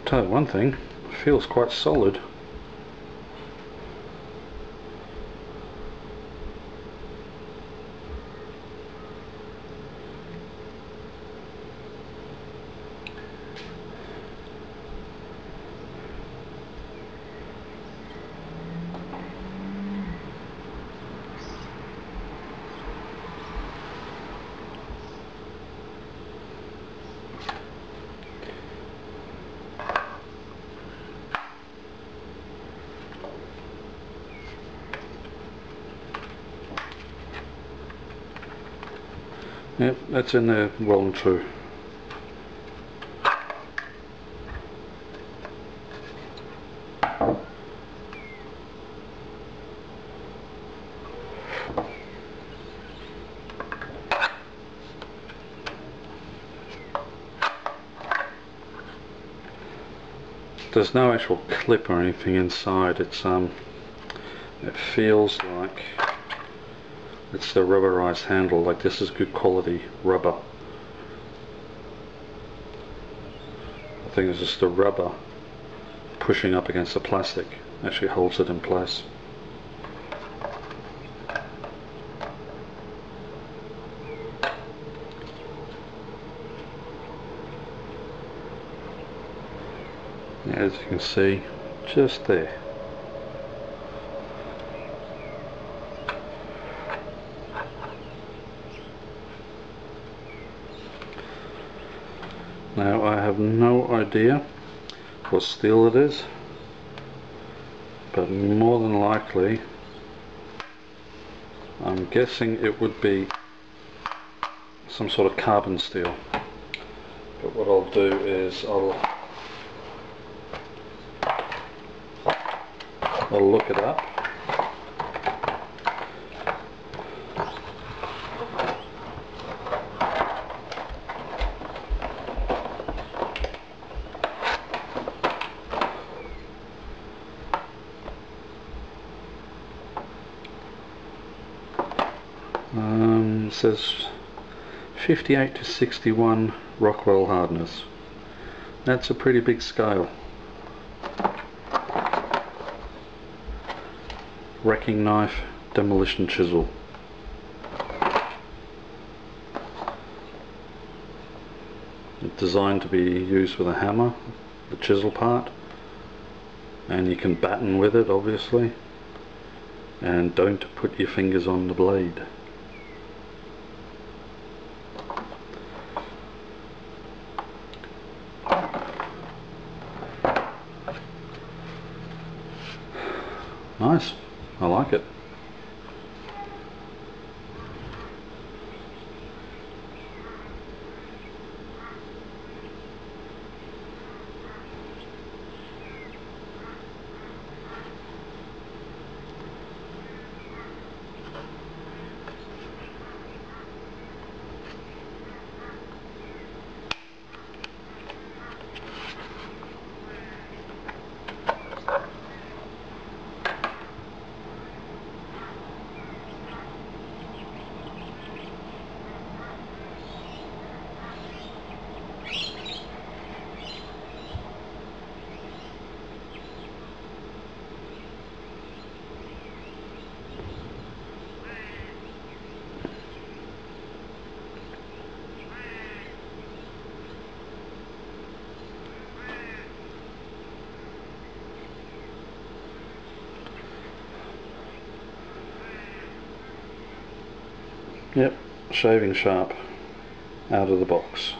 tell you one thing, it feels quite solid. Yep, that's in there well and true. There's no actual clip or anything inside. It feels like it's the rubberized handle, like this is good quality rubber. I think it's just the rubber pushing up against the plastic actually holds it in place. As you can see, just there. Now I have no idea what steel it is, but more than likely I'm guessing it would be some sort of carbon steel. But what I'll do is I'll look it up. It says 58 to 61 Rockwell hardness. That's a pretty big scale. Wrecking knife, demolition chisel. It's designed to be used with a hammer, the chisel part, and you can batten with it obviously, and don't put your fingers on the blade. Nice, I like it. Yep, shaving sharp out of the box.